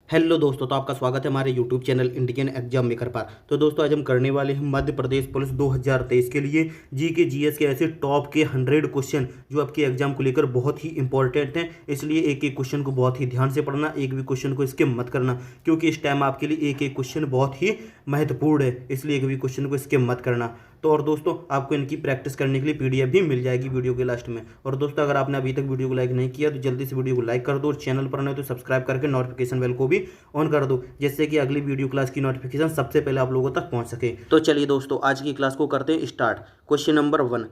Hello दोस्तों, तो आपका स्वागत है हमारे YouTube channel Indian exam maker पर। तो दोस्तों आज हम करने वाले हैं मध्य प्रदेश पुलिस 2023 के लिए जी के जीएस के ऐसे टॉप के 100 क्वेश्चन जो आपके एग्जाम को लेकर बहुत ही इंपॉर्टेंट हैं। इसलिए एक एक क्वेश्चन को बहुत ही ध्यान से पढ़ना, एक भी क्वेश्चन को स्किप मत करना, क्योंकि इस टाइम आपके लिए एक एक क्वेश्चन बहुत ही महत्वपूर्ण है। इसलिए एक भी क्वेश्चन को स्किप मत करना। तो और दोस्तों आपको इनकी प्रैक्टिस करने के लिए पीडीएफ भी मिल जाएगी वीडियो के लास्ट में। और दोस्तों अगर आपने अभी तक वीडियो को लाइक नहीं किया तो जल्दी से वीडियो को लाइक कर दो, और चैनल पर नए तो सब्सक्राइब करके नोटिफिकेशन बेल को भी ऑन कर दो, जिससे कि अगली वीडियो क्लास की नोटिफिकेशन सबसे पहले आप लोगों तक पहुंच सके। तो चलिए दोस्तों आज की क्लास को करते हैं स्टार्ट। क्वेश्चन नंबर 1,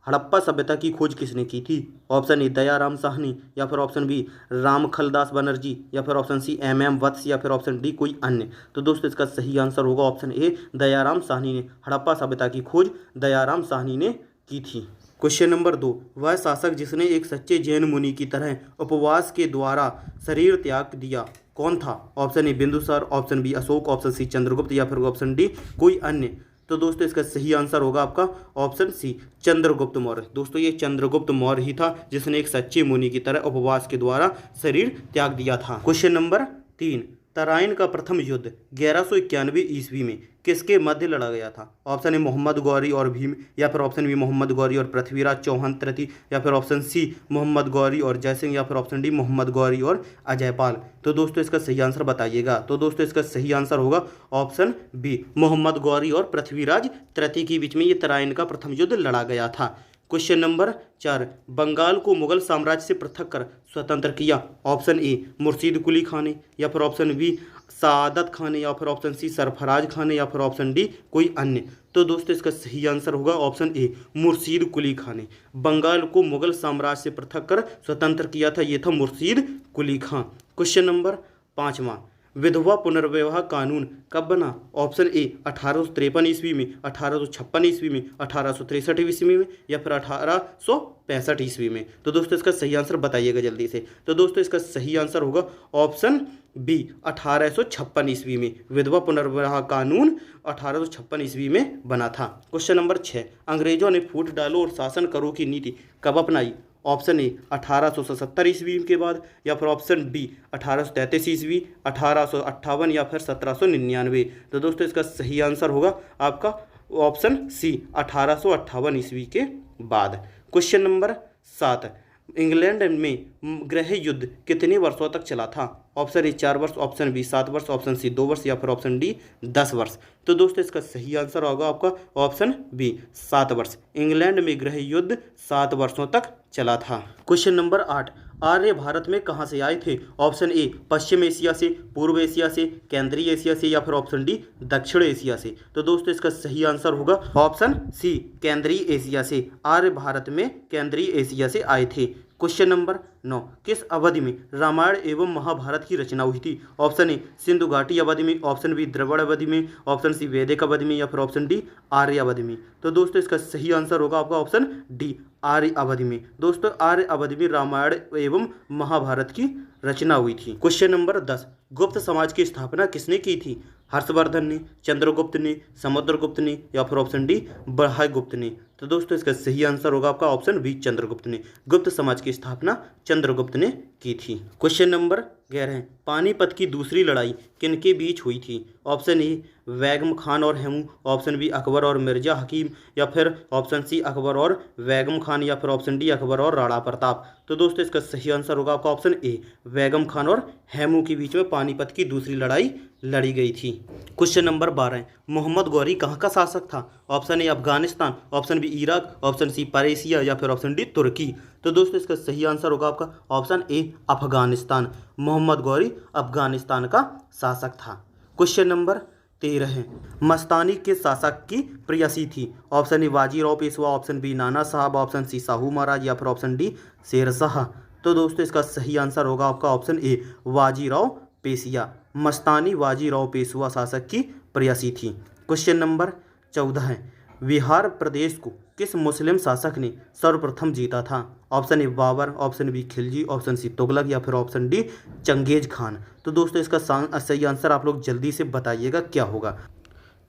हड़प्पा सभ्यता की खोज किसने की थी? ऑप्शन ए दयाराम साहनी, या फिर ऑप्शन बी रामखलदास बनर्जी, या फिर ऑप्शन सी एम वत्स, या फिर ऑप्शन डी कोई अन्य। तो दोस्तों इसका सही आंसर होगा ऑप्शन ए दयाराम साहनी ने। हड़प्पा सभ्यता की खोज दयाराम साहनी ने की थी। क्वेश्चन नंबर 2, वह शासक जिसने एक सच्चे जैन मुनि की तरह उपवास के द्वारा शरीर त्याग दिया कौन था? Option A Bindusara, option B Ashoka, option C Chandragupta, या फिर ऑप्शन डी कोई अन्य। तो दोस्तों इसका सही आंसर होगा आपका ऑप्शन सी चंद्रगुप्त मौर्य। दोस्तों ये चंद्रगुप्त मौर्य ही था जिसने एक सच्चे मुनि की तरह उपवास के द्वारा शरीर त्याग दिया था। क्वेश्चन नंबर 3, तराइन का प्रथम युद्ध 1191 ईस्वी में किसके मध्य लड़ा गया था? ऑप्शन ए मोहम्मद गौरी और भीम, या फिर ऑप्शन बी मोहम्मद गौरी और पृथ्वीराज चौहान तृतीय, या फिर ऑप्शन सी मोहम्मद गौरी और जयसिंह, या फिर ऑप्शन डी मोहम्मद गौरी और अजयपाल। तो दोस्तों इसका सही आंसर बताइएगा। तो दोस्तों इसका सही आंसर होगा ऑप्शन बी मोहम्मद गौरी और पृथ्वीराज तृतीय के बीच में ये तराइन का प्रथम युद्ध लड़ा गया था। क्वेश्चन नंबर 4, बंगाल को मुगल साम्राज्य से पृथक कर स्वतंत्र किया। ऑप्शन ए मुर्शीद कुली खान ने, या फिर ऑप्शन बी सादत खान ने, या फिर ऑप्शन सी सरफराज खान ने, या फिर ऑप्शन डी कोई अन्य। तो दोस्तों इसका सही आंसर होगा ऑप्शन ए मुर्शीद कुली खान ने। बंगाल को मुगल साम्राज्य से पृथक कर स्वतंत्र किया था, ये था मुर्शीद कुली खान। क्वेश्चन नंबर 5वां, विधवा पुनर्विवाह कानून कब बना? ऑप्शन ए 1853 ईस्वी में, 1856 ईस्वी में, 1863 ईस्वी में, या फिर 1865 ईस्वी में। तो दोस्तों इसका सही आंसर बताइएगा जल्दी से। तो दोस्तों इसका सही आंसर होगा ऑप्शन बी 1856 ईस्वी में। विधवा पुनर्विवाह कानून 1856 ईस्वी में बना था। क्वेश्चन नंबर 6, अंग्रेजों ने फूट डालो और शासन करो की नीति कब अपनाई? ऑप्शन ए 1877 ईस्वी के बाद, या फिर ऑप्शन बी 1833 ईस्वी, 1858, या फिर 1799। तो दोस्तों इसका सही आंसर होगा आपका ऑप्शन सी 1858 ईस्वी के बाद। क्वेश्चन नंबर 7, इंग्लैंड में गृह युद्ध कितने वर्षों तक चला था? ऑप्शन ए 4 वर्ष, ऑप्शन बी 7 वर्ष, ऑप्शन सी 2 वर्ष, या फिर ऑप्शन डी 10 वर्ष। तो दोस्तों इसका सही आंसर होगा आपका ऑप्शन बी 7 वर्ष। इंग्लैंड में गृह युद्ध 7 वर्षों तक चला था। क्वेश्चन नंबर 8, आर्य भारत में कहाँ से आए थे? ऑप्शन ए पश्चिम एशिया से, पूर्व एशिया से, केंद्रीय एशिया से, या फिर ऑप्शन डी दक्षिण एशिया से। तो दोस्तों इसका सही आंसर होगा ऑप्शन सी केंद्रीय एशिया से। आर्य भारत में केंद्रीय एशिया से आए थे। क्वेश्चन नंबर 9, किस अवधि में रामायण एवं महाभारत की रचना हुई थी? ऑप्शन ए सिंधु घाटी अवधि में, ऑप्शन बी द्रविड़ अवधि में, ऑप्शन सी वैदिक अवधि में, या फिर ऑप्शन डी आर्य अवधि में। तो दोस्तों इसका सही आंसर होगा आपका ऑप्शन डी आर्य अवधि में। दोस्तों आर्य अवधि में रामायण एवं महाभारत की रचना हुई थी। क्वेश्चन नंबर 10, गुप्त समाज की स्थापना किसने की थी? हर्षवर्धन ने, चंद्रगुप्त ने, समुद्रगुप्त ने, या फिर ऑप्शन डी बरहाइगुप्त ने। तो दोस्तों इसका सही आंसर होगा आपका ऑप्शन बी चंद्रगुप्त ने। गुप्त समाज की स्थापना चंद्रगुप्त ने की थी। क्वेश्चन नंबर 11, पानीपत की दूसरी लड़ाई किनके बीच हुई थी? ऑप्शन ए बैगम खान और हेमू, ऑप्शन बी अकबर और मिर्जा हकीम, या फिर ऑप्शन सी अकबर और बैगम खान, या फिर ऑप्शन डी अकबर और राणा प्रताप। तो दोस्तों इसका सही आंसर होगा आपका ऑप्शन ए बैगम खान और हेमू के बीच में पानीपत की दूसरी लड़ाई लड़ी गई थी। क्वेश्चन नंबर 12, मोहम्मद गौरी कहाँ का शासक था? Option A Afghanistan, option B Iraq, option C Persia, या फिर ऑप्शन डी तुर्की। तो दोस्तों इसका सही आंसर होगा आपका ऑप्शन ए अफगानिस्तान। मोहम्मद गौरी अफगानिस्तान का शासक था। क्वेश्चन नंबर 13, मस्तानी के शासक की प्रेयसी थी? Option A Bajirao Peshwa, option B Nana Sahib, option C Sahu महाराज, या फिर ऑप्शन डी शेरशाह। तो दोस्तों इसका सही आंसर होगा आपका ऑप्शन ए बाजीराव पेशिया। मस्तानी बाजीराव पेशवा शासक की प्रेयसी थी। क्वेश्चन नंबर 14, बिहार प्रदेश को किस मुस्लिम शासक ने सर्वप्रथम जीता था? Option A Babur, option B Khilji, option C Tughlaq, या फिर ऑप्शन डी चंगेज खान। तो दोस्तों इसका सही आंसर आप लोग जल्दी से बताइएगा क्या होगा।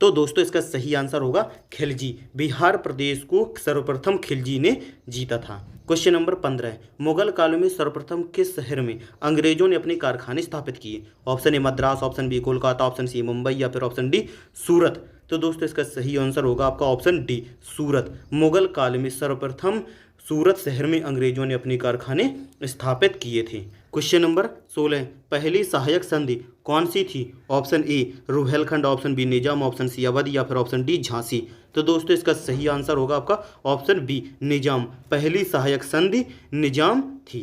तो दोस्तों इसका सही आंसर होगा खिलजी। बिहार प्रदेश को सर्वप्रथम खिलजी ने जीता था। क्वेश्चन नंबर 15, मुगल काल में सर्वप्रथम किस शहर में अंग्रेजों ने अपने कारखाने स्थापित किए? Option A Madras, option B Kolkata, option C Mumbai या फिर ऑप्शन डी सूरत। तो दोस्तों इसका सही आंसर होगा आपका ऑप्शन डी सूरत। मुगल काल में सर्वप्रथम सूरत शहर में अंग्रेजों ने अपने कारखाने स्थापित किए थे। क्वेश्चन नंबर 16, पहली सहायक संधि कौन सी थी? Option A Rohilkhand, option B Nizam, option C Awadh या फिर ऑप्शन डी झांसी। तो दोस्तों इसका सही आंसर होगा आपका ऑप्शन बी निजाम। पहली सहायक संधि निजाम थी।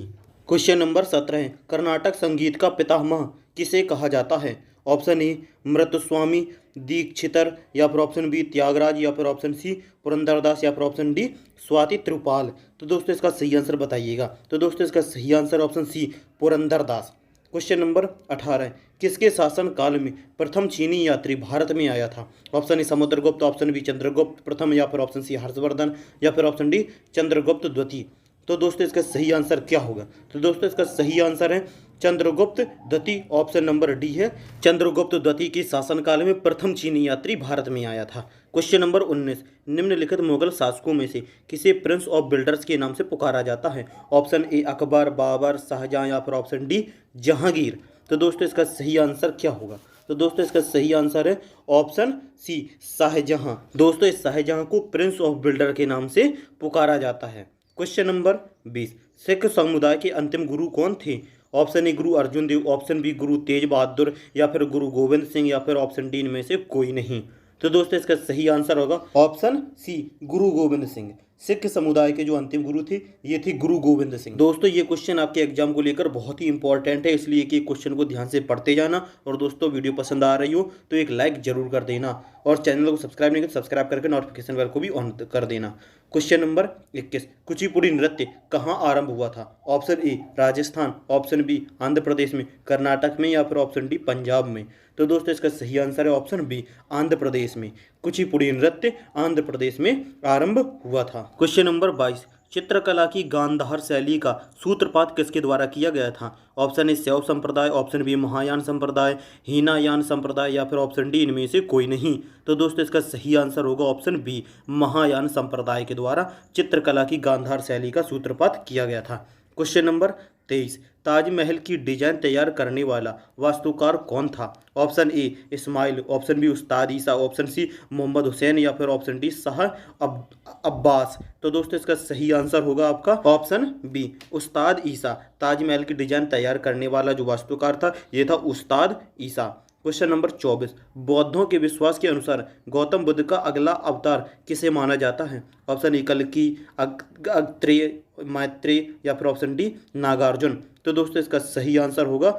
क्वेश्चन नंबर 17, कर्नाटक संगीत का पितामह किसे कहा जाता है? ऑप्शन ए मृत्युस्वामी दीक्षितर या फिर ऑप्शन बी त्यागराज या फिर ऑप्शन सी पुरंदरदास या फिर ऑप्शन डी स्वाति त्रिपाल। तो दोस्तों इसका सही आंसर बताइएगा। तो दोस्तों इसका सही answer option C Purandaradasa. Question number 18, किसके शासन काल में प्रथम चीनी यात्री भारत में आया था? Option A Samudragupta, option B Chandragupta प्रथम या फिर ऑप्शन सी हर्षवर्धन या फिर ऑप्शन डी चंद्रगुप्त द्वितीय। तो दोस्तों इसका सही आंसर क्या होगा? तो दोस्तों इसका सही आंसर है चंद्रगुप्त द्वितीय। ऑप्शन नंबर डी है चंद्रगुप्त द्वितीय के शासनकाल में प्रथम चीनी यात्री भारत में आया था। क्वेश्चन नंबर 19, निम्नलिखित मुगल शासकों में से किसे प्रिंस ऑफ बिल्डर्स के नाम से पुकारा जाता है? ऑप्शन ए अकबर, बाबर, शाहजहां या फिर ऑप्शन डी जहांगीर। तो दोस्तों इसका सही आंसर क्या होगा? तो दोस्तों इसका सही आंसर है ऑप्शन सी शाहजहां। दोस्तों इस शाहजहां को प्रिंस ऑफ बिल्डर के नाम से पुकारा जाता है। क्वेश्चन नंबर 20, सिख समुदाय के अंतिम गुरु कौन थे? Option A Guru Arjun Dev, option B गुरु तेज बहादुर या फिर गुरु गोविंद सिंह या फिर ऑप्शन डी इनमें से कोई नहीं। तो दोस्तों इसका सही आंसर होगा ऑप्शन सी गुरु गोविंद सिंह। सिख समुदाय के जो अंतिम गुरु थे ये थे गुरु गोविंद सिंह। दोस्तों ये क्वेश्चन आपके एग्जाम को लेकर बहुत ही इंपॉर्टेंट है, इसलिए कि क्वेश्चन को ध्यान से पढ़ते जाना। और दोस्तों वीडियो पसंद आ रही हो तो एक लाइक जरूर कर देना और चैनल को सब्सक्राइब नहीं कर सब्सक्राइब करके नोटिफिकेशन बेल को भी ऑन कर देना। क्वेश्चन नंबर 21, कुचिपुड़ी नृत्य कहाँ आरंभ हुआ था? Option A Rajasthan, option B Andhra Pradesh में, कर्नाटक में या फिर ऑप्शन डी पंजाब में। तो दोस्तों इसका सही आंसर है ऑप्शन बी आंध्र प्रदेश में। कुचिपुड़ी नृत्य आंध्र प्रदेश में आरंभ हुआ था। क्वेश्चन नंबर 22, चित्रकला की गांधार शैली का सूत्रपात किसके द्वारा किया गया था? ऑप्शन ए शैव संप्रदाय, ऑप्शन बी महायान संप्रदाय, हीनायान संप्रदाय या फिर ऑप्शन डी इनमें से कोई नहीं। तो दोस्तों इसका सही आंसर होगा ऑप्शन बी महायान संप्रदाय के द्वारा चित्रकला की गांधार शैली का सूत्रपात किया गया था। क्वेश्चन नंबर 23, ताजमहल की डिजाइन तैयार करने वाला वास्तुकार कौन था? Option A Ismail, option B Ustad Isa, option C Mohammad Hussain या फिर ऑप्शन डी शाह अब्बास। तो दोस्तों इसका सही आंसर होगा आपका ऑप्शन बी उस्ताद ईसा। ताजमहल की डिजाइन तैयार करने वाला जो वास्तुकार था ये था उस्ताद ईसा। क्वेश्चन नंबर 24, बौद्धों के विश्वास के अनुसार गौतम बुद्ध का अगला अवतार किसे माना जाता है? ऑप्शन ए कल्कि, अत्रेय, मैत्रेय या फिर ऑप्शन डी नागार्जुन। तो दोस्तों इसका सही आंसर होगा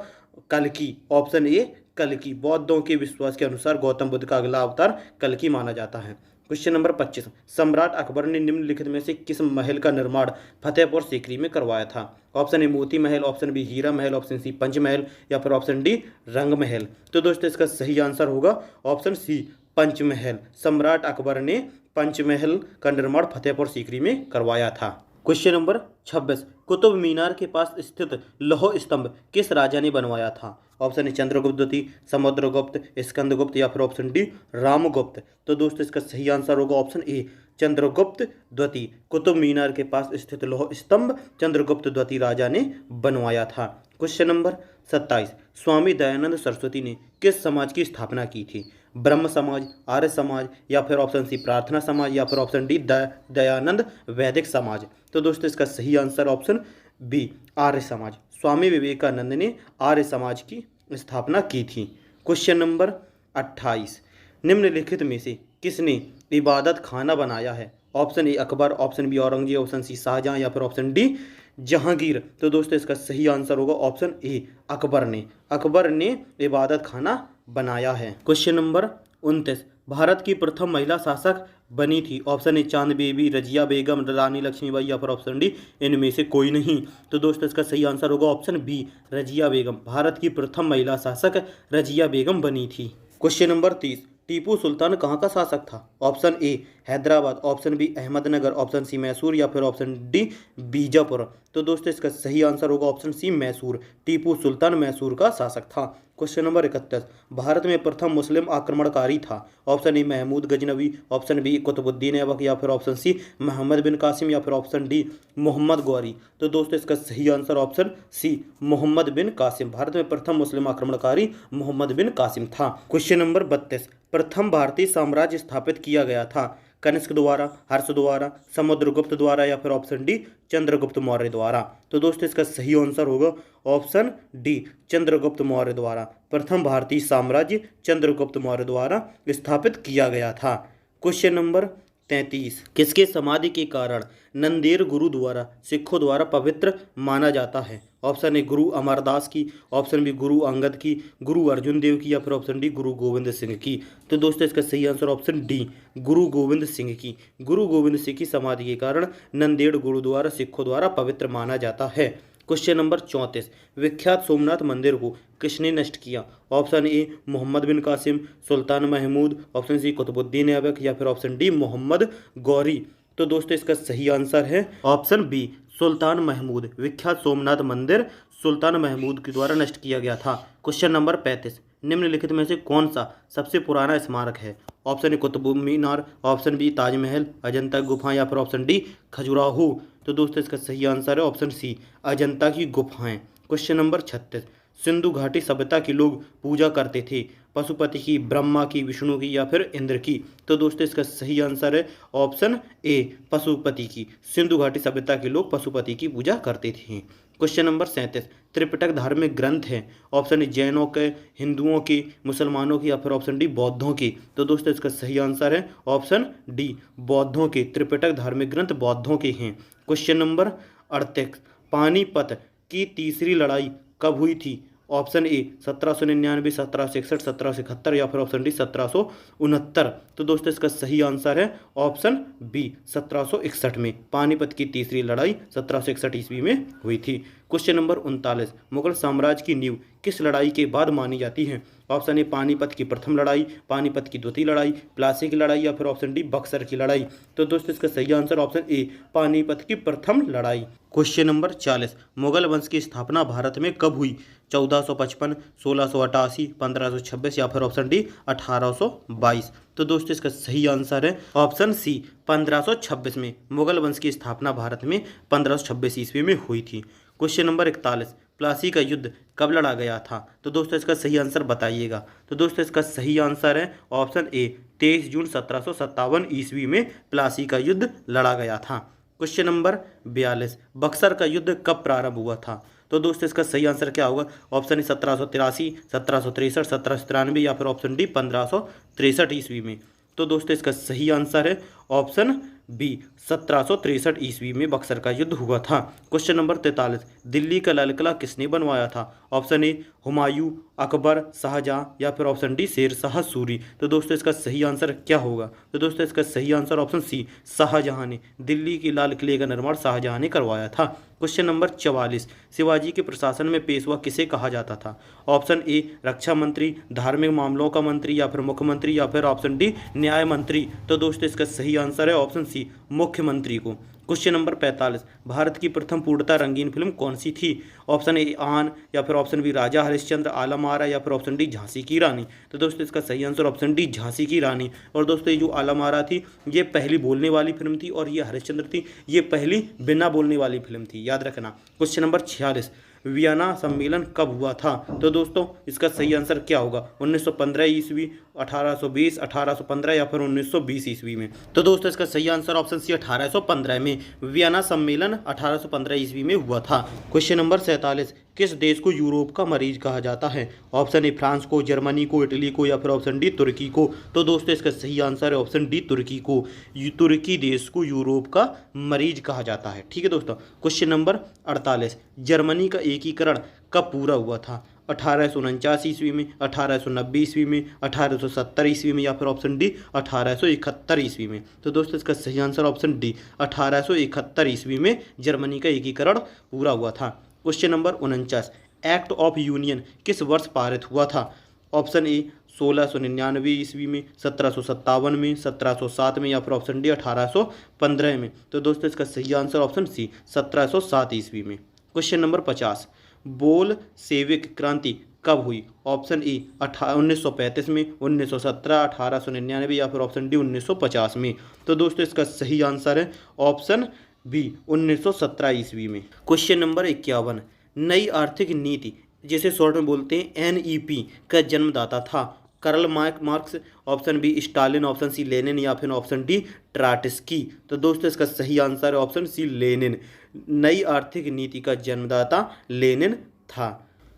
कल्कि। ऑप्शन ए कल्कि। बौद्धों के विश्वास के अनुसार गौतम बुद्ध का अगला अवतार कल्कि माना जाता है। क्वेश्चन नंबर 25, सम्राट अकबर ने निम्नलिखित में से किस महल का निर्माण फतेहपुर सीकरी में करवाया था? ऑप्शन ए मोती महल, ऑप्शन बी हीरा महल, ऑप्शन सी पंचमहल या फिर ऑप्शन डी रंग महल। तो दोस्तों इसका सही आंसर होगा ऑप्शन सी पंचमहल। सम्राट अकबर ने पंचमहल का निर्माण फतेहपुर सीकरी में करवाया था। क्वेश्चन नंबर 26, कुतुब मीनार के पास स्थित लौह स्तंभ किस राजा ने बनवाया था? ऑप्शन ए चंद्रगुप्त द्वितीय, समुद्रगुप्त, स्कंदगुप्त या फिर ऑप्शन डी रामगुप्त। तो दोस्तों इसका सही आंसर होगा ऑप्शन ए चंद्रगुप्त द्वितीय। कुतुब मीनार के पास स्थित लौह स्तंभ चंद्रगुप्त द्वितीय राजा ने बनवाया था। क्वेश्चन नंबर 27, स्वामी दयानंद सरस्वती ने किस समाज की स्थापना की थी? ब्रह्म समाज, आर्य समाज या फिर ऑप्शन सी प्रार्थना समाज या फिर ऑप्शन डी दयानंद वैदिक समाज। तो दोस्तों इसका सही answer option B Arya Samaj. Swami Vivekananda ने आर्य समाज की स्थापना की थी। क्वेश्चन नंबर 28, निम्नलिखित में से किसने इबादत खाना बनाया है? Option A Akbar, option B Aurangzeb, option C Shahjahan या फिर ऑप्शन डी जहांगीर। तो दोस्तों इसका सही आंसर होगा ऑप्शन ए अकबर ने। अकबर ने इबादत खाना बनाया है। क्वेश्चन नंबर 29, भारत की प्रथम महिला शासक बनी थी? ऑप्शन ए चांद बेबी, रजिया बेगम, रानी लक्ष्मीबाई या फिर ऑप्शन डी इनमें से कोई नहीं। तो दोस्तों इसका सही आंसर होगा ऑप्शन बी रजिया बेगम। भारत की प्रथम महिला शासक रजिया बेगम बनी थी। क्वेश्चन नंबर 30, टीपू सुल्तान कहाँ का शासक था? Option A Hyderabad, option B Ahmednagar, option C Mysore या फिर ऑप्शन डी बीजापुर। तो दोस्तों इसका सही आंसर होगा ऑप्शन सी मैसूर। टीपू सुल्तान मैसूर का शासक था। क्वेश्चन नंबर 31, भारत में प्रथम मुस्लिम आक्रमणकारी था। Option A Mahmud Ghaznavi, option B Qutbuddin Aibak, या फिर ऑप्शन सी मोहम्मद बिन कासिम, या फिर ऑप्शन डी मोहम्मद गौरी। तो दोस्तों इसका सही answer option C Mohammad bin Qasim. Bharat में प्रथम मुस्लिम आक्रमणकारी मोहम्मद बिन कासिम था। क्वेश्चन नंबर 32, प्रथम भारतीय साम्राज्य स्थापित किया गया था। कनिष्क द्वारा, हर्ष द्वारा, समुद्रगुप्त द्वारा, या फिर ऑप्शन डी चंद्रगुप्त मौर्य द्वारा। तो दोस्तों इसका सही आंसर होगा ऑप्शन डी चंद्रगुप्त मौर्य द्वारा। प्रथम भारतीय साम्राज्य चंद्रगुप्त मौर्य द्वारा स्थापित किया गया था। क्वेश्चन नंबर 33, किसके समाधि के कारण नंदेड़ गुरुद्वारा सिखों द्वारा पवित्र माना जाता है। ऑप्शन ए गुरु अमरदास की, ऑप्शन बी गुरु अंगद की, गुरु अर्जुन देव की, या फिर ऑप्शन डी गुरु गोविंद सिंह की। तो दोस्तों इसका सही आंसर ऑप्शन डी गुरु गोविंद सिंह की। गुरु गोविंद सिंह की समाधि के कारण नंदेड़ गुरुद्वारा सिखों द्वारा पवित्र माना जाता है। क्वेश्चन नंबर 34, विख्यात सोमनाथ मंदिर को किसने नष्ट किया। Option A Mohammad bin Qasim, Sultan Mahmud, option C Qutbuddin Aibak, या फिर ऑप्शन डी मोहम्मद गौरी। तो दोस्तों इसका सही आंसर है ऑप्शन बी सुल्तान महमूद। विख्यात सोमनाथ मंदिर सुल्तान महमूद के द्वारा नष्ट किया गया था। क्वेश्चन नंबर 35, निम्नलिखित में से कौन सा सबसे पुराना स्मारक है। Option A Qutub Minar, option B Tajmahal, Ajanta गुफा, या फिर ऑप्शन डी खजुराहो। तो दोस्तों इसका सही आंसर है ऑप्शन सी अजंता की गुफाएं। क्वेश्चन नंबर 36, सिंधु घाटी सभ्यता के लोग पूजा करते थे पशुपति की, ब्रह्मा की, विष्णु की, या फिर इंद्र की। तो दोस्तों इसका सही आंसर है ऑप्शन ए पशुपति की। सिंधु घाटी सभ्यता के लोग पशुपति की पूजा करते थे। क्वेश्चन नंबर 37, त्रिपिटक धार्मिक ग्रंथ है। ऑप्शन ए जैनों के, हिंदुओं की, मुसलमानों की, या फिर ऑप्शन डी बौद्धों की। तो दोस्तों इसका सही आंसर है ऑप्शन डी बौद्धों के। त्रिपिटक धार्मिक ग्रंथ बौद्धों के हैं। क्वेश्चन नंबर 38, पानीपत की तीसरी लड़ाई कब हुई थी। ऑप्शन ए 1799, 1761, 1771, या फिर ऑप्शन डी 1769। तो दोस्तों इसका सही आंसर है ऑप्शन बी 1761 में। पानीपत की तीसरी लड़ाई 1761 ईस्वी में हुई थी। क्वेश्चन नंबर 39, मुगल साम्राज्य की नींव किस लड़ाई के बाद मानी जाती है। ऑप्शन ए पानीपत की प्रथम लड़ाई, पानीपत की द्वितीय लड़ाई, प्लासी की लड़ाई, या फिर ऑप्शन डी बक्सर की लड़ाई। तो दोस्तों इसका सही आंसर ऑप्शन ए पानीपत की प्रथम लड़ाई। क्वेश्चन नंबर 40, मुगल वंश की स्थापना भारत में कब हुई। 1455, 1688, 1526, या फिर ऑप्शन डी 1822। तो दोस्तों इसका सही आंसर है ऑप्शन सी 1526 में। मुगल वंश की स्थापना भारत में 1526 ईस्वी में हुई थी। क्वेश्चन नंबर 41, प्लासी का युद्ध कब लड़ा गया था। तो दोस्तों इसका सही आंसर बताइएगा। तो दोस्तों इसका सही आंसर है ऑप्शन ए 23 जून 1757 ईस्वी में प्लासी का युद्ध लड़ा गया था। क्वेश्चन नंबर 42, बक्सर का युद्ध कब प्रारंभ हुआ था। तो दोस्तों इसका सही आंसर क्या होगा। ऑप्शन ए 1783, 1763, 1793, या फिर ऑप्शन डी 1563 ईस्वी में। तो दोस्तों इसका सही आंसर है ऑप्शन बी 1763 ईस्वी में बक्सर का युद्ध हुआ था। क्वेश्चन नंबर 43, दिल्ली का लाल किला किसने बनवाया था। ऑप्शन ए हुमायूं, अकबर, शाहजहां, या फिर ऑप्शन डी शेर शाह सूरी। तो दोस्तों इसका सही आंसर क्या होगा। तो दोस्तों इसका सही आंसर ऑप्शन सी शाहजहां ने। दिल्ली के लाल किले का निर्माण शाहजहां ने करवाया था। क्वेश्चन नंबर 44, शिवाजी के प्रशासन में पेशवा किसे कहा जाता था। ऑप्शन ए रक्षा मंत्री, धार्मिक मामलों का मंत्री, या फिर मुख्यमंत्री, या फिर ऑप्शन डी न्याय मंत्री। तो दोस्तों इसका सही आंसर है ऑप्शन सी मुख्यमंत्री को। क्वेश्चन नंबर 45, भारत की प्रथम पूर्णतः रंगीन फिल्म कौन सी थी। ऑप्शन ए आन, या फिर ऑप्शन बी राजा हरिश्चंद्र, आलम आरा, या फिर ऑप्शन डी झांसी की रानी। तो दोस्तों इसका सही आंसर ऑप्शन डी झांसी की रानी। और दोस्तों ये जो आलम आरा थी ये पहली बोलने वाली फिल्म थी, और ये हरिश्चंद्र थी ये पहली बिना बोलने वाली फिल्म थी, याद रखना। क्वेश्चन नंबर 46, वियना सम्मेलन कब हुआ था। तो दोस्तों इसका सही आंसर क्या होगा। 1915 ईस्वी, 1820, 1815, या फिर 1920 ईस्वी में। तो दोस्तों इसका सही आंसर ऑप्शन सी 1815 में। वियना सम्मेलन 1815 ईस्वी में हुआ था। क्वेश्चन नंबर 47, किस देश को यूरोप का मरीज कहा जाता है। ऑप्शन ए फ्रांस को, जर्मनी को, इटली को, या फिर ऑप्शन डी तुर्की को। तो दोस्तों इसका सही आंसर है ऑप्शन डी तुर्की को। तुर्की देश को यूरोप का मरीज कहा जाता है। ठीक है दोस्तों। क्वेश्चन नंबर 48, जर्मनी का एकीकरण कब पूरा हुआ था। 1849 ईस्वी में, 1890 ईस्वी में, 1870 ईस्वी में, या फिर ऑप्शन डी 1871 ईस्वी में। तो दोस्तों इसका सही आंसर ऑप्शन डी 1871 ईस्वी में जर्मनी का एकीकरण पूरा हुआ था। Question number 49, act of union किस वर्ष पारित हुआ था। ऑप्शन ए 1699 ईस्वी में, 1757 में, 1707 में, या फिर ऑप्शन डी 1815 में। तो दोस्तों इसका सही आंसर ऑप्शन सी 1707 ईस्वी में। क्वेश्चन नंबर 50, बोल सेविक क्रांति कब हुई? ऑप्शन ए 1935 में, 1917, 1899 या फिर ऑप्शन डी 1950 में। तो दोस्तों इसका सही आंसर है ऑप्शन बी 1917 ईस्वी में। क्वेश्चन नंबर 51, नई आर्थिक नीति जिसे शॉर्ट में बोलते हैं एनईपी का जन्मदाता था? Karl Marx, option B Stalin, option C Lenin या फिर ऑप्शन डी ट्राटस्की। तो दोस्तों इसका सही आंसर है ऑप्शन सी लेनिन। नई आर्थिक नीति का जन्मदाता लेनिन था।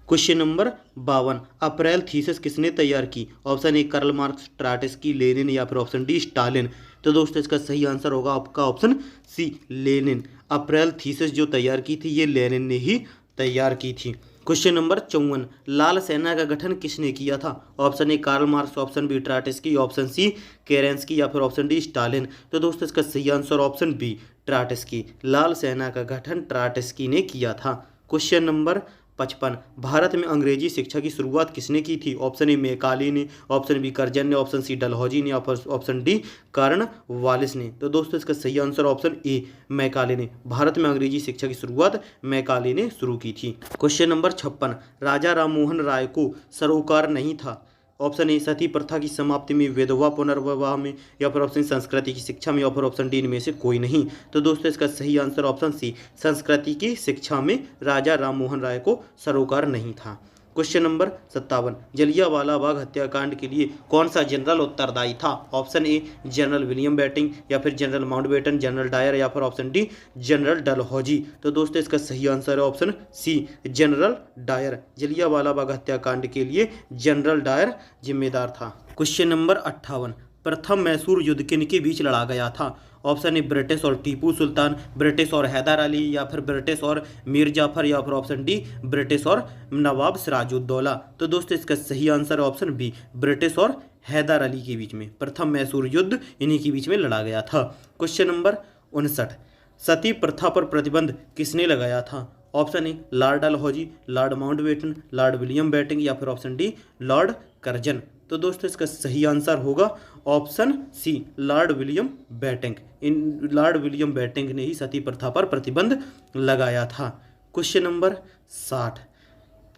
क्वेश्चन नंबर 52, अप्रैल थीसिस किसने तैयार की? Option A Karl Marx, Trotsky, Lenin या फिर ऑप्शन डी स्टालिन। तो दोस्तों इसका सही आंसर होगा आपका option C Lenin. April thesis जो तैयार की थी ये लेनिन ने ही तैयार की थी। क्वेश्चन नंबर 54, लाल सेना का गठन किसने किया था? Option A Karl Marx, option B Trotsky, option C Kerensky या फिर ऑप्शन डी स्टालिन। तो दोस्तों इसका सही आंसर ऑप्शन बी ट्राटस्की। लाल सेना का गठन ट्राटस्की ने किया था। क्वेश्चन नंबर 55, भारत में अंग्रेजी शिक्षा की शुरुआत किसने की थी? ऑप्शन ए मैकाले ने, ऑप्शन बी कर्जन ने, ऑप्शन सी डलहौजी ने या ऑप्शन डी कार्नवालिस ने। तो दोस्तों इसका सही आंसर ऑप्शन ए मैकाले ने। भारत में अंग्रेजी शिक्षा की शुरुआत मैकाले ने शुरू की थी। क्वेश्चन नंबर 56, राजा राममोहन राय को सरोकार नहीं था? ऑप्शन ए सती प्रथा की समाप्ति में, विधवा पुनर्विवाह में या फिर ऑप्शन संस्कृति की शिक्षा में या फिर ऑप्शन डी इनमें से कोई नहीं। तो दोस्तों इसका सही आंसर ऑप्शन सी संस्कृति की शिक्षा में राजा राममोहन राय को सरोकार नहीं था। क्वेश्चन नंबर 57, जलियांवाला बाग हत्याकांड के लिए कौन सा जनरल उत्तरदायी था? Option a general William Bentinck या फिर जनरल माउंटबेटन, जनरल डायर या फिर ऑप्शन डी जनरल डलहौजी। तो दोस्तों इसका सही आंसर है option C general Dyer. Jallianwala Bagh हत्याकांड के लिए जनरल डायर जिम्मेदार था। क्वेश्चन नंबर 58, प्रथम मैसूर युद्ध किनके बीच लड़ा गया था? ऑप्शन ए ब्रिटिश और टीपू सुल्तान, ब्रिटिश और हैदर अली या फिर ब्रिटिश और मीर जाफर या फिर ऑप्शन डी ब्रिटिश और नवाब सिराजुद्दौला। तो दोस्तों इसका सही आंसर है ऑप्शन बी ब्रिटिश और हैदर अली के बीच में प्रथम मैसूर युद्ध इन्हीं के बीच में लड़ा गया था। क्वेश्चन नंबर 59, सती प्रथा पर प्रतिबंध किसने लगाया था? ऑप्शन ए Lord Dalhousie, Lord Mountbatten, Lord William Bentinck या फिर ऑप्शन डी लॉर्ड कर्जन। तो दोस्तों इसका सही आंसर होगा option C lord William Bentinck. इन लॉर्ड विलियम बेंटिंक ने ही सती प्रथा पर प्रतिबंध लगाया था। क्वेश्चन नंबर 60,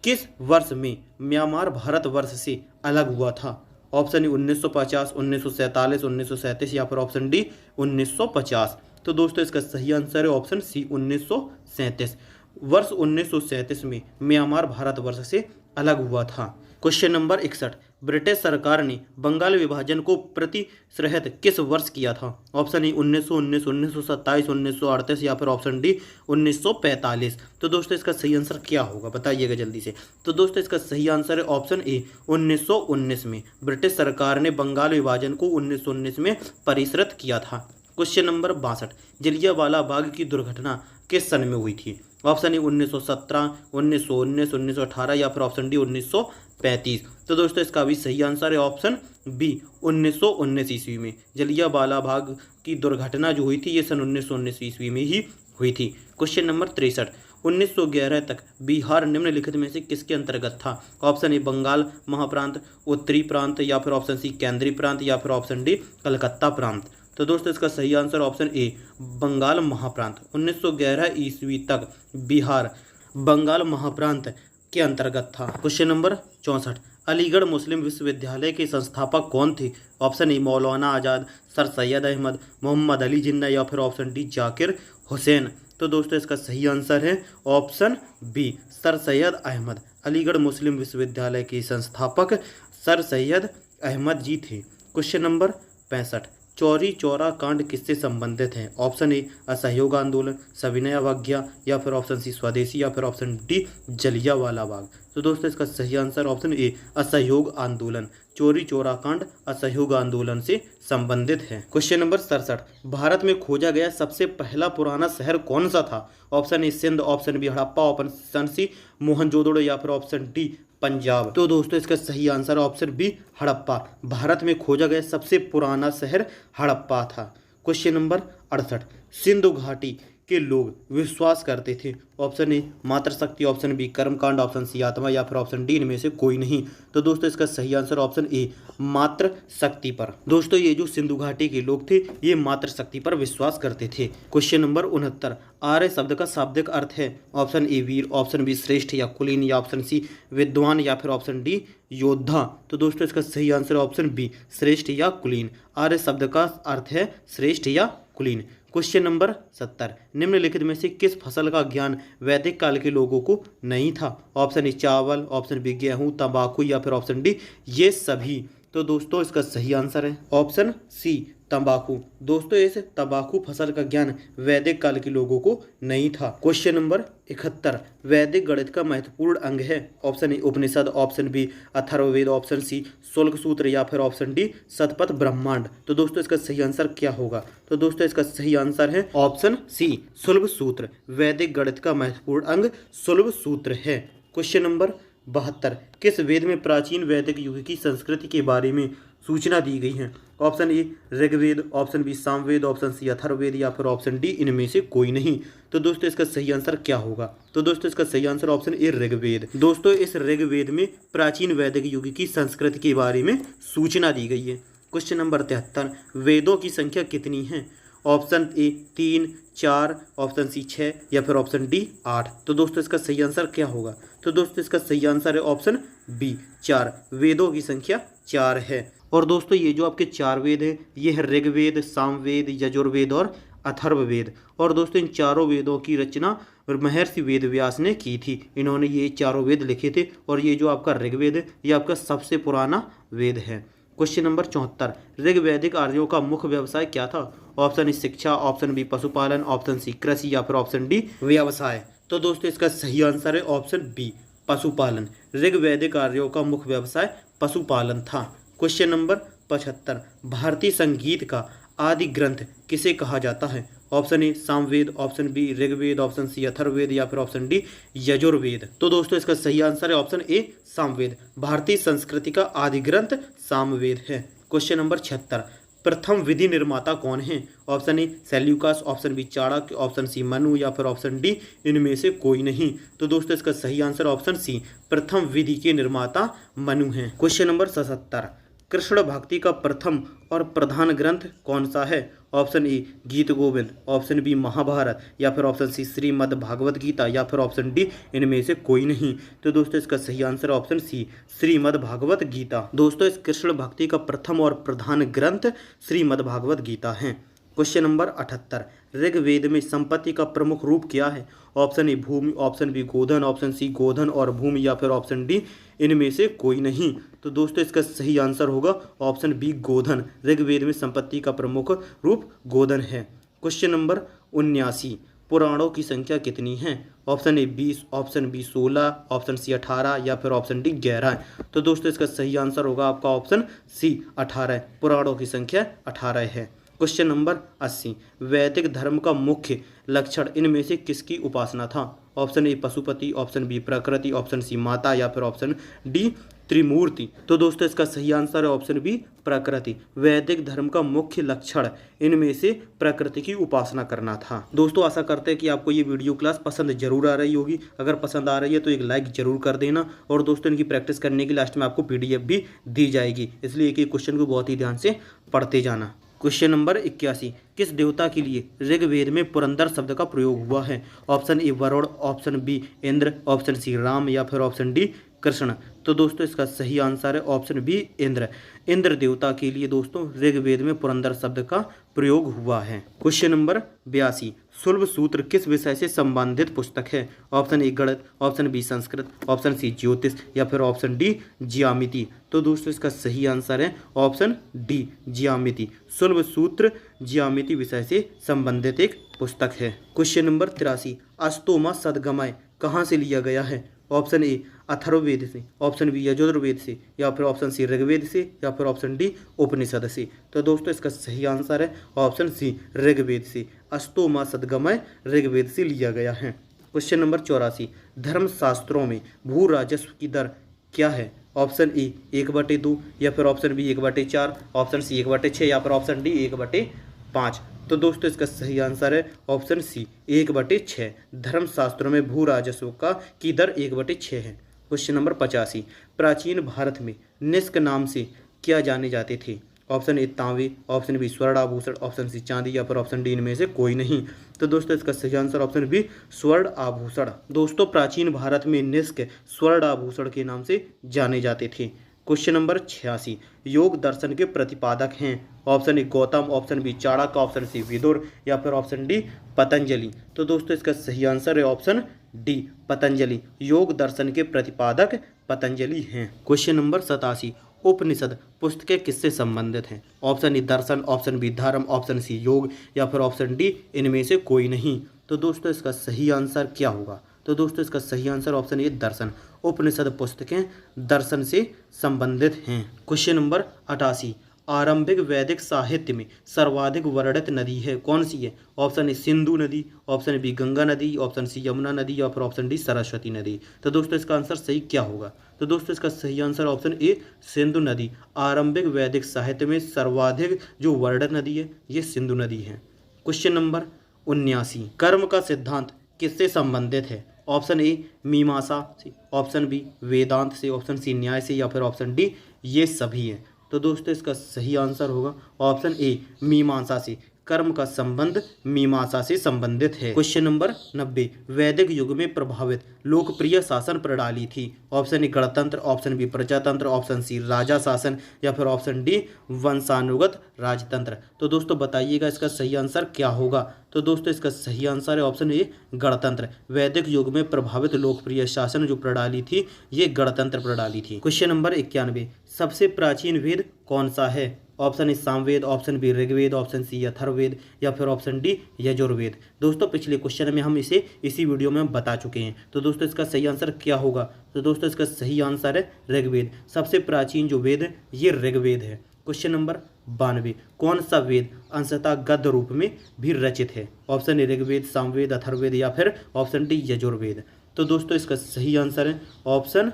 किस वर्ष में म्यांमार भारतवर्ष से अलग हुआ था? ऑप्शन ए 1950, 1947, 1937 या फिर ऑप्शन डी 1950। तो दोस्तों इसका सही आंसर है ऑप्शन सी 1937। वर्ष 1937 में म्यांमार भारतवर्ष से अलग हुआ था। क्वेश्चन नंबर 61, ब्रिटिश सरकार ने बंगाल विभाजन को प्रतिशत किस वर्ष किया था? ऑप्शन ए 1919, 1927, 1938 या फिर ऑप्शन डी 1945। तो दोस्तों इसका सही आंसर क्या होगा बताइएगा जल्दी से। तो दोस्तों इसका सही आंसर है ऑप्शन ए 1919 में। ब्रिटिश सरकार ने बंगाल विभाजन को 1919 में परिष्कृत किया था। क्वेश्चन नंबर 62, जलियांवाला बाग की दुर्घटना किस सन में हुई थी? ऑप्शन ए 1917, 1919, 1918 या फिर ऑप्शन डी 1935। तो दोस्तों इसका भी सही आंसर है ऑप्शन बी 1919 ईस्वी में। जलियांवाला बाग की दुर्घटना जो हुई थी ये सन 1919 ईस्वी में ही हुई थी। क्वेश्चन नंबर 63, 1911 तक बिहार निम्नलिखित में से किसके अंतर्गत था? ऑप्शन ए बंगाल महाप्रांत, उत्तरी प्रांत या फिर ऑप्शन सी केंद्रीय प्रांत या फिर ऑप्शन डी कलकत्ता प्रांत। तो दोस्तों इसका सही आंसर ऑप्शन ए बंगाल महाप्रांत। 1911 ईस्वी तक बिहार बंगाल महाप्रांत के अंतर्गत था। क्वेश्चन नंबर 64, अलीगढ़ मुस्लिम विश्वविद्यालय के संस्थापक कौन थे? Option A Maulana Azad, sir Syed Ahmad, Mohammad Ali Jinnah या फिर ऑप्शन डी जाकिर हुसैन। तो दोस्तों इसका सही आंसर है option B sir Syed Ahmad. Aligarh Muslim विश्वविद्यालय के संस्थापक सर सैयद अहमद जी थे। क्वेश्चन नंबर 65, चौरी चौरा कांड किससे संबंधित है? ऑप्शन ए असहयोग आंदोलन, सविनय अवज्ञा या फिर ऑप्शन सी स्वदेशी या फिर ऑप्शन डी जलियांवाला बाग। तो दोस्तों इसका सही आंसर ऑप्शन ए असहयोग आंदोलन। चौरी चौरा कांड असहयोग आंदोलन से संबंधित है। क्वेश्चन नंबर 67, भारत में खोजा गया सबसे पहला पुराना शहर कौन सा था? Option A Sindh, option B Harappa, option C Mohenjodaro या फिर ऑप्शन डी पंजाब। तो दोस्तों इसका सही answer option B Harappa. Bharat में खोजा गया सबसे पुराना शहर हड़प्पा था। क्वेश्चन नंबर 68, सिंधु घाटी के लोग विश्वास करते थे? ऑप्शन ए मातृशक्ति, ऑप्शन बी कर्मकांड, ऑप्शन सी आत्मा या फिर ऑप्शन डी इनमें से कोई नहीं। तो दोस्तों इसका सही आंसर ऑप्शन ए मातृशक्ति पर। दोस्तों ये जो सिंधु घाटी के लोग थे ये मातृशक्ति पर विश्वास करते थे। क्वेश्चन नंबर 69, आर्य शब्द का शाब्दिक अर्थ है? ऑप्शन ए वीर, ऑप्शन बी श्रेष्ठ या कुलीन, या ऑप्शन सी विद्वान, या फिर ऑप्शन डी योद्धा। तो दोस्तों इसका सही आंसर ऑप्शन बी श्रेष्ठ या कुलीन। आर्य शब्द का अर्थ है श्रेष्ठ या कुलीन। क्वेश्चन नंबर 70, निम्नलिखित में से किस फसल का ज्ञान वैदिक काल के लोगों को नहीं था? ऑप्शन ए चावल, ऑप्शन बी गेहूं, तंबाकू, या फिर ऑप्शन डी ये सभी। तो दोस्तों इसका सही आंसर है ऑप्शन सी तंबाकू। दोस्तों इस तंबाकू फसल का ज्ञान वैदिक काल के लोगों को नहीं था। क्वेश्चन नंबर 71, वैदिक गणित का महत्वपूर्ण अंग है? Option A Upanishad, option B Atharvaveda, option C Shulba Sutra, या फिर ऑप्शन डी शतपथ ब्रह्मांड। तो दोस्तों इसका सही आंसर क्या होगा? तो दोस्तों इसका सही आंसर है ऑप्शन सी शुल्क सूत्र। वैदिक गणित का महत्वपूर्ण अंग शुल्क सूत्र है। क्वेश्चन नंबर 72, किस वेद में प्राचीन वैदिक युग की संस्कृति के बारे में सूचना दी गई है? Option A Rigveda, option B Samaveda, option C Atharvaveda, या फिर ऑप्शन डी इनमें से कोई नहीं। तो दोस्तों इसका सही आंसर क्या होगा? तो दोस्तों इसका सही आंसर ऑप्शन ए ऋग्वेद। दोस्तों इस ऋग्वेद में प्राचीन वैदिक युग की संस्कृति के बारे में सूचना दी गई है। क्वेश्चन नंबर 73, वेदों की संख्या कितनी है? ऑप्शन ए 3, 4, ऑप्शन सी 6, या फिर ऑप्शन डी 8। तो दोस्तों इसका सही आंसर क्या होगा? तो दोस्तों इसका सही आंसर है ऑप्शन बी 4। वेदों की संख्या 4 है। और दोस्तों ये जो आपके 4 वेद हैं ये है ऋग्वेद, सामवेद, यजुर्वेद और अथर्ववेद। और दोस्तों इन चारों वेदों की रचना महर्षि वेदव्यास ने की थी। इन्होंने ये चारों वेद लिखे थे और ये जो आपका ऋग्वेद है ये आपका सबसे पुराना वेद है। क्वेश्चन नंबर 74, ऋग्वैदिक आर्यों का मुख्य व्यवसाय क्या था? ऑप्शन ए शिक्षा, ऑप्शन बी पशुपालन, ऑप्शन सी कृषि, या फिर ऑप्शन डी व्यवसाय। तो दोस्तों इसका सही आंसर है ऑप्शन बी पशुपालन। ऋग्वैदिक आर्यों का मुख्य व्यवसाय पशुपालन था। क्वेश्चन नंबर 75, भारतीय संगीत का आदि ग्रंथ किसे कहा जाता है? Option A Samaveda, option B Rigveda, option C Atharvaveda, या फिर ऑप्शन डी यजुर्वेद। तो दोस्तों इसका सही आंसर है ऑप्शन ए सामवेद। भारतीय संस्कृति का आदि ग्रंथ सामवेद है। क्वेश्चन नंबर 76, प्रथम विधि निर्माता कौन है? Option A Seleucus, option B Chanakya, option C Manu, या फिर ऑप्शन डी इनमें से कोई नहीं। तो दोस्तों इसका सही आंसर ऑप्शन सी प्रथम विधि के निर्माता मनु हैं। क्वेश्चन नंबर 77, कृष्ण भक्ति का प्रथम और प्रधान ग्रंथ कौन सा है? ऑप्शन ए गीत गोविंद, ऑप्शन बी महाभारत, या फिर ऑप्शन सी श्रीमद् भागवत गीता, या फिर ऑप्शन डी इनमें से कोई नहीं। तो दोस्तों इसका सही answer option C Shrimad Bhagavat Gita. दोस्तों इस कृष्ण भक्ति का प्रथम और प्रधान ग्रंथ श्रीमद् भागवत गीता है। क्वेश्चन नंबर 78, ऋग्वेद में संपत्ति का प्रमुख रूप क्या है? ऑप्शन ए भूमि, ऑप्शन बी गोधन, ऑप्शन सी गोधन और भूमि, या फिर ऑप्शन डी इनमें से कोई नहीं। तो दोस्तों इसका सही आंसर होगा ऑप्शन बी गोधन। ऋग्वेद में संपत्ति का प्रमुख रूप गोधन है। क्वेश्चन नंबर 79, पुराणों की संख्या कितनी है? Option A 20, option B 16, option C 18, या फिर ऑप्शन डी 11। तो दोस्तों इसका सही आंसर होगा आपका ऑप्शन सी 18। पुराणों की संख्या 18 है। क्वेश्चन नंबर 80, वैदिक धर्म का मुख्य लक्षण इनमें से किसकी उपासना था? Option A Pashupati, option B प्रकृति, ऑप्शन सी माता, या फिर ऑप्शन डी त्रिमूर्ति। तो दोस्तों इसका सही आंसर है ऑप्शन बी प्रकृति। वैदिक धर्म का मुख्य लक्षण इनमें से प्रकृति की उपासना करना था। दोस्तों आशा करते हैं कि आपको ये वीडियो क्लास पसंद जरूर आ रही होगी। अगर पसंद आ रही है तो एक लाइक जरूर कर देना। और दोस्तों इनकी प्रैक्टिस करने के लास्ट में आपको PDF भी दी जाएगी, इसलिए एक क्वेश्चन को बहुत ही ध्यान से पढ़ते जाना। क्वेश्चन नंबर 81, किस देवता के लिए ऋग्वेद में पुरंदर शब्द का प्रयोग हुआ है? Option A Varuna, option B Indra, option C Ram, या फिर ऑप्शन डी कृष्ण। तो दोस्तों इसका सही आंसर है ऑप्शन बी इंद्र। इंद्र देवता के लिए दोस्तों ऋग्वेद में पुरंदर शब्द का प्रयोग हुआ है। क्वेश्चन नंबर 82, शुल्ब सूत्र किस विषय से संबंधित पुस्तक है? ऑप्शन ए गणित, option B Sanskrit, option C ज्योतिष, या फिर ऑप्शन डी ज्यामिति। तो दोस्तों इसका सही आंसर है ऑप्शन डी ज्यामिति। शुल्ब सूत्र ज्यामिति विषय से संबंधित एक पुस्तक है। क्वेश्चन नंबर 83, अस्तोमा सद्गमय कहाँ से लिया गया है? ऑप्शन ए अथर्ववेद से, ऑप्शन बी यजुर्वेद से, या फिर ऑप्शन सी ऋग्वेद से, या फिर ऑप्शन डी उपनिषद से। तो दोस्तों इसका सही आंसर है ऑप्शन सी ऋग्वेद से। अस्तोमा सद्गमय ऋग्वेद से लिया गया है। क्वेश्चन नंबर 84, धर्मशास्त्रों में भू राजस्व की दर क्या है? ऑप्शन ए 1/2, या फिर ऑप्शन बी 1/4, ऑप्शन सी 1/6, या फिर ऑप्शन डी 1/5। तो दोस्तों इसका सही आंसर है ऑप्शन सी 1/6। धर्मशास्त्रों में भू राजस्व की दर 1/6 है। क्वेश्चन नंबर 85, प्राचीन भारत में निष्क नाम से क्या जाने जाते थे? ऑप्शन ए तांबे, ऑप्शन बी स्वर्ण आभूषण, ऑप्शन सी चांदी या फिर ऑप्शन डी इनमें से कोई नहीं। तो दोस्तों इसका सही आंसर ऑप्शन बी स्वर्ण आभूषण। दोस्तों प्राचीन भारत में निष्क स्वर्ण आभूषण के नाम से जाने जाते थे। क्वेश्चन नंबर 86, योग दर्शन के प्रतिपादक हैं? Option A Gautam, option B Chanakya, option C Vidur या फिर ऑप्शन डी पतंजलि। तो दोस्तों इसका सही आंसर है ऑप्शन डी पतंजलि। योग दर्शन के प्रतिपादक पतंजलि हैं। क्वेश्चन नंबर 87, उपनिषद पुस्तकें किससे संबंधित हैं? ऑप्शन ए दर्शन, ऑप्शन बी धर्म, ऑप्शन सी योग या फिर ऑप्शन डी इनमें से कोई नहीं। तो दोस्तों इसका सही आंसर क्या होगा? तो दोस्तों इसका सही आंसर ऑप्शन ए दर्शन। उपनिषद पुस्तकें दर्शन से संबंधित हैं। क्वेश्चन नंबर 88, आरंभिक वैदिक साहित्य में सर्वाधिक वर्णित नदी है कौन सी है? ऑप्शन ए सिंधु नदी, ऑप्शन बी गंगा नदी, ऑप्शन सी यमुना नदी या फिर ऑप्शन डी सरस्वती नदी। तो दोस्तों इसका आंसर सही क्या होगा? तो दोस्तों इसका सही आंसर ऑप्शन ए सिंधु नदी। आरंभिक वैदिक साहित्य में सर्वाधिक जो वर्णित नदी है ये सिंधु नदी है। क्वेश्चन नंबर 79, कर्म का सिद्धांत किससे संबंधित है? ऑप्शन ए मीमांसा से, ऑप्शन बी वेदांत से, ऑप्शन सी न्याय से या फिर ऑप्शन डी ये सभी है। तो दोस्तों इसका सही आंसर होगा ऑप्शन ए मीमांसा से। कर्म का संबंध मीमांसा से संबंधित है। क्वेश्चन नंबर 90, वैदिक युग में प्रभावित लोकप्रिय शासन प्रणाली थी? ऑप्शन ए गणतंत्र, ऑप्शन बी प्रजातंत्र, ऑप्शन सी राजा शासन या फिर ऑप्शन डी वंशानुगत राजतंत्र। तो दोस्तों बताइएगा इसका सही आंसर क्या होगा? तो दोस्तों इसका सही आंसर है ऑप्शन ए गणतंत्र। वैदिक युग में प्रभावित लोकप्रिय शासन जो प्रणाली थी ये गणतंत्र प्रणाली थी। क्वेश्चन नंबर 91, सबसे प्राचीन वेद कौन सा है? Option A Samaveda, option B Rigveda, option C Atharvaveda या फिर ऑप्शन डी यजुर्वेद। दोस्तों पिछले क्वेश्चन में हम इसी वीडियो में बता चुके हैं। तो दोस्तों इसका सही आंसर क्या होगा? तो दोस्तों इसका सही आंसर है ऋग्वेद। सबसे प्राचीन जो वेद है ये ऋग्वेद है। क्वेश्चन नंबर 92, कौन सा वेद अंशतः गद्य रूप में भी रचित है? ऑप्शन ए ऋग्वेद, सामवेद, अथर्ववेद या फिर ऑप्शन डी यजुर्वेद। तो दोस्तों इसका सही आंसर है ऑप्शन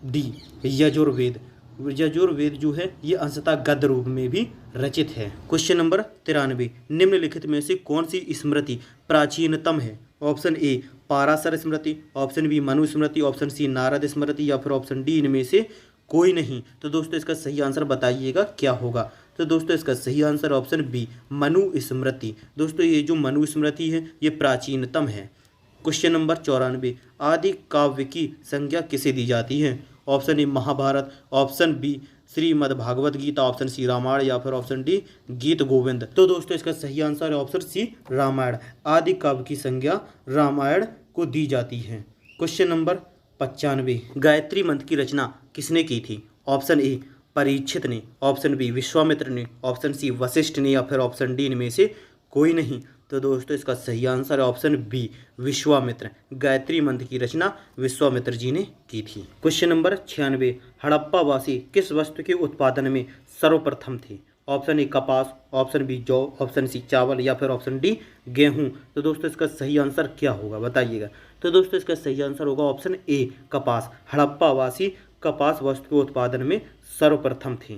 डी यजुर्वेद। यजुर्वेद जो है ये अंशतः गद्य रूप में भी रचित है। क्वेश्चन नंबर 93, निम्नलिखित में से कौन सी स्मृति प्राचीनतम है? Option A Parashar Smriti, option B Manu Smriti, option C Narada Smriti या फिर ऑप्शन डी इनमें से कोई नहीं। तो दोस्तों इसका सही आंसर बताइएगा क्या होगा? तो दोस्तों इसका सही आंसर ऑप्शन बी मनु स्मृति। दोस्तों ये जो मनु स्मृति है ये प्राचीनतम है। क्वेश्चन नंबर 94, आदि काव्य की संज्ञा किसे दी जाती है? Option A Mahabharata, option B Shrimad Bhagavat Gita, option C Ramayana या फिर ऑप्शन डी गीत गोविंद। तो दोस्तों इसका सही आंसर है ऑप्शन सी रामायण। आदि काव्य की संज्ञा रामायण को दी जाती है। क्वेश्चन नंबर 95, गायत्री मंत्र की रचना किसने की थी? ऑप्शन ए परीक्षित ने, ऑप्शन बी विश्वामित्र ने, ऑप्शन सी वशिष्ठ ने या फिर ऑप्शन डी इनमें से कोई नहीं। तो दोस्तों इसका सही आंसर है ऑप्शन बी विश्वामित्र। गायत्री मंत्र की रचना विश्वामित्र जी ने की थी। क्वेश्चन नंबर 96, हड़प्पा वासी किस वस्तु के उत्पादन में सर्वप्रथम थे? ऑप्शन ए कपास, ऑप्शन बी जौ, ऑप्शन सी चावल या फिर ऑप्शन डी गेहूं। तो दोस्तों इसका सही आंसर क्या होगा बताइएगा? तो दोस्तों इसका सही आंसर होगा ऑप्शन ए कपास। हड़प्पा वासी कपास वस्तु के उत्पादन में सर्वप्रथम थे।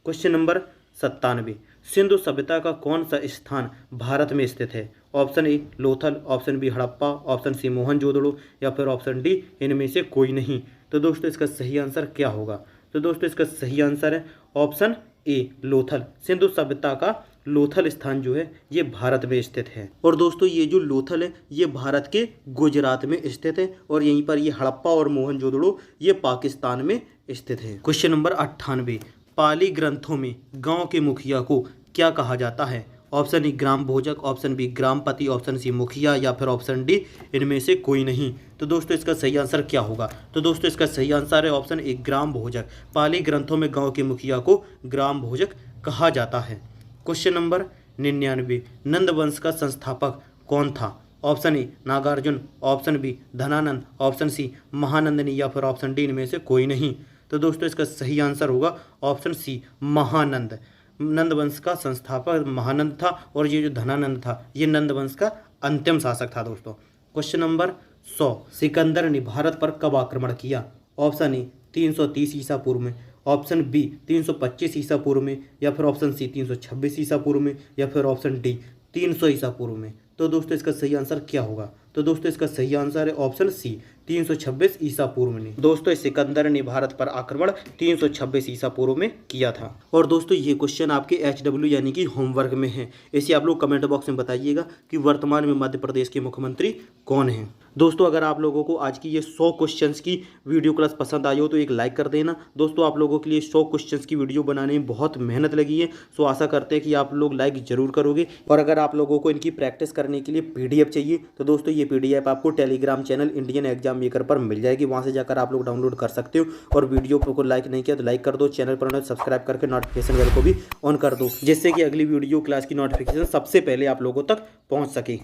क्वेश्चन नंबर 97, सिंधु सभ्यता का कौन सा स्थान भारत में स्थित है? Option A Lothal, option B Harappa, option C Mohenjodaro या फिर ऑप्शन डी इनमें से कोई नहीं। तो दोस्तों इसका सही आंसर क्या होगा? तो दोस्तों इसका सही आंसर है ऑप्शन ए लोथल। सिंधु सभ्यता का लोथल स्थान जो है ये भारत में स्थित है। और दोस्तों ये जो लोथल है ये भारत के गुजरात में स्थित है और यहीं पर ये हड़प्पा और मोहनजोदड़ो ये पाकिस्तान में स्थित है। क्वेश्चन नंबर 98, पाली ग्रंथों में गांव के मुखिया को क्या कहा जाता है? ऑप्शन ए ग्राम भोजक, ऑप्शन बी ग्रामपति, ऑप्शन सी मुखिया या फिर ऑप्शन डी इनमें से कोई नहीं। तो दोस्तों इसका सही आंसर क्या होगा? तो दोस्तों इसका सही आंसर है ऑप्शन ए ग्राम भोजक। पाली ग्रंथों में गांव के मुखिया को ग्राम भोजक कहा जाता है। क्वेश्चन नंबर 99, नंद वंश का संस्थापक कौन था? Option A Nagarjuna, option B Dhanananda, option C Mahanandin या फिर ऑप्शन डी इनमें से कोई नहीं। तो दोस्तों इसका सही आंसर होगा ऑप्शन सी महानंद। नंद वंश का संस्थापक महानंद था और ये जो धनानंद था ये नंद वंश का अंतिम शासक था। दोस्तों क्वेश्चन नंबर 100, सिकंदर ने भारत पर कब आक्रमण किया? ऑप्शन ए 330 ईसा पूर्व में, ऑप्शन बी 325 ईसा पूर्व में या फिर ऑप्शन सी 326 ईसा पूर्व में या फिर ऑप्शन डी 300 ईसा पूर्व में। तो दोस्तों इसका सही आंसर क्या होगा? तो दोस्तों इसका सही आंसर है ऑप्शन सी, 326 ईसा पूर्व में। दोस्तों सिकंदर ने भारत पर आक्रमण 326 ईसा पूर्व में किया था। और दोस्तों ये क्वेश्चन आपके HW यानी कि होमवर्क में है। इसे आप लोग कमेंट बॉक्स में बताइएगा कि वर्तमान में मध्य प्रदेश के मुख्यमंत्री कौन हैं। दोस्तों अगर आप लोगों को आज की ये 100 क्वेश्चंस की वीडियो क्लास पसंद आई हो तो एक लाइक कर देना। दोस्तों आप लोगों के लिए 100 क्वेश्चंस की वीडियो बनाने में बहुत मेहनत लगी है, सो आशा करते हैं कि आप लोग लाइक जरूर करोगे। और अगर आप लोगों को इनकी प्रैक्टिस करने के लिए PDF चाहिए तो दोस्तों ये PDF आपको Telegram channel Indian exam maker पर मिल जाएगी, वहाँ से जाकर आप लोग डाउनलोड कर सकते हो। और वीडियो को लाइक नहीं किया तो लाइक कर दो, चैनल पर सब्सक्राइब करके नोटिफिकेशन बेल को भी ऑन कर दो, जिससे कि अगली वीडियो क्लास की नोटिफिकेशन सबसे पहले आप लोगों तक पहुँच सके।